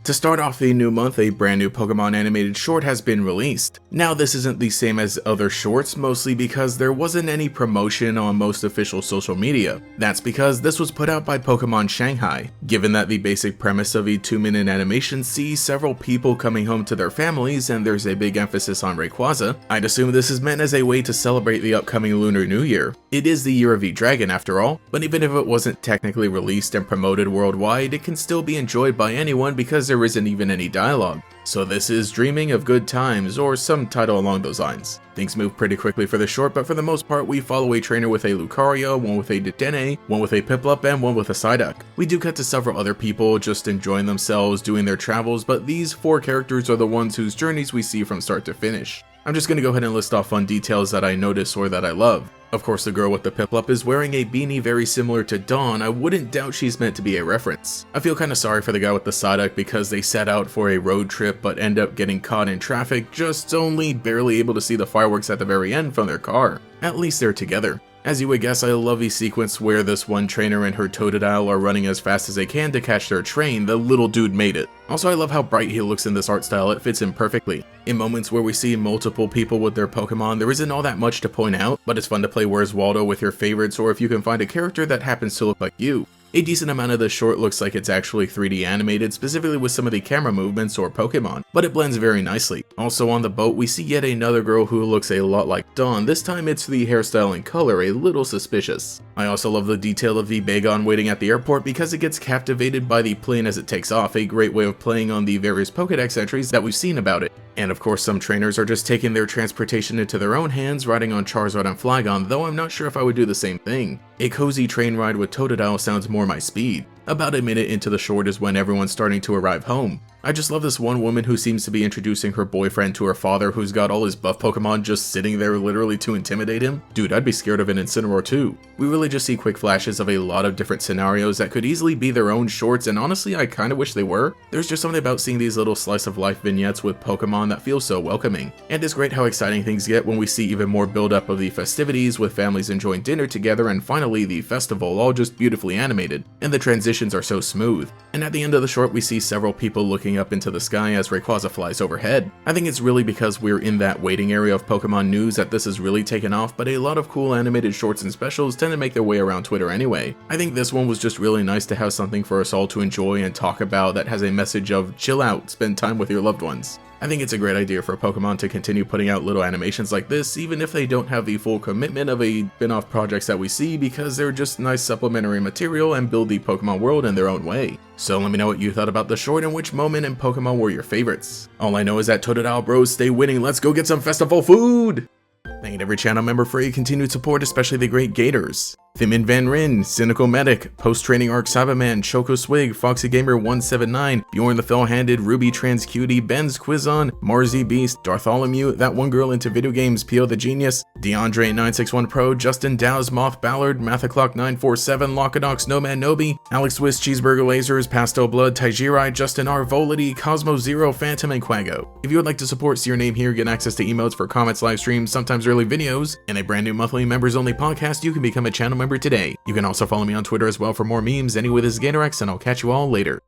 To start off the new month, a brand new Pokemon animated short has been released. Now this isn't the same as other shorts, mostly because there wasn't any promotion on most official social media. That's because this was put out by Pokemon Shanghai. Given that the basic premise of a 2-minute animation sees several people coming home to their families and there's a big emphasis on Rayquaza, I'd assume this is meant as a way to celebrate the upcoming Lunar New Year. It is the Year of the Dragon after all, but even if it wasn't technically released and promoted worldwide, it can still be enjoyed by anyone because there isn't even any dialogue. So this is Dreaming of Good Times, or some title along those lines. Things move pretty quickly for the short, but for the most part we follow a trainer with a Lucario, one with a Dedenne, one with a Piplup, and one with a Psyduck. We do cut to several other people just enjoying themselves, doing their travels, but these 4 characters are the ones whose journeys we see from start to finish. I'm just gonna go ahead and list off fun details that I notice or that I love. Of course, the girl with the Piplup is wearing a beanie very similar to Dawn. I wouldn't doubt she's meant to be a reference. I feel kinda sorry for the guy with the Psyduck because they set out for a road trip but end up getting caught in traffic, just only barely able to see the fireworks at the very end from their car. At least they're together. As you would guess, I love the sequence where this one trainer and her Totodile are running as fast as they can to catch their train. The little dude made it. Also, I love how bright he looks in this art style, it fits him perfectly. In moments where we see multiple people with their Pokemon, there isn't all that much to point out, but it's fun to play Where's Waldo with your favorites or if you can find a character that happens to look like you. A decent amount of the short looks like it's actually 3D animated, specifically with some of the camera movements or Pokemon, but it blends very nicely. Also on the boat, we see yet another girl who looks a lot like Dawn. This time it's the hairstyle and color, a little suspicious. I also love the detail of the Bagon waiting at the airport because it gets captivated by the plane as it takes off, a great way of playing on the various Pokedex entries that we've seen about it. And of course some trainers are just taking their transportation into their own hands, riding on Charizard and Flygon, though I'm not sure if I would do the same thing. A cozy train ride with Totodile sounds more my speed. About a minute into the short is when everyone's starting to arrive home. I just love this one woman who seems to be introducing her boyfriend to her father who's got all his buff Pokemon just sitting there literally to intimidate him. Dude, I'd be scared of an Incineroar too. We really just see quick flashes of a lot of different scenarios that could easily be their own shorts, and honestly I kinda wish they were. There's just something about seeing these little slice of life vignettes with Pokemon that feels so welcoming. And it's great how exciting things get when we see even more build up of the festivities with families enjoying dinner together and finally the festival, all just beautifully animated. And the transitions are so smooth. And at the end of the short we see several people looking up into the sky as Rayquaza flies overhead. I think it's really because we're in that waiting area of Pokemon news that this has really taken off, but a lot of cool animated shorts and specials tend to make their way around Twitter anyway. I think this one was just really nice to have something for us all to enjoy and talk about that has a message of chill out, spend time with your loved ones. I think it's a great idea for Pokemon to continue putting out little animations like this, even if they don't have the full commitment of a spin-off projects that we see, because they're just nice supplementary material and build the Pokemon world in their own way. So let me know what you thought about the short and which moment in Pokemon were your favorites. All I know is that Totodile bros stay winning, let's go get some festival food! Thank you to every channel member for your continued support, especially the great Gators. Thimin Van Rin, Cynical Medic, Post-Training Arc Cyberman, Choco Swig, Foxy Gamer 179, Bjorn the Fell-Handed, Ruby Trans Cutie, Ben's Quizon, Marzi Beast, Dartholomew, That One Girl Into Video Games, Pio the Genius, DeAndre 961 Pro, Justin Dow's, Moth Ballard, Mathaclock 947, Lockadox, Nomad Nobi, Alex Swiss, Cheeseburger Lasers, Pastel Blood, Taijirai, Justin R, Volity, Cosmo Zero, Phantom, and Quago. If you would like to support, see your name here, get access to emotes for comments, live streams, sometimes early videos, and a brand new monthly members only podcast, you can become a channel member today. You can also follow me on Twitter as well for more memes. Anyway, this is GatorX, and I'll catch you all later.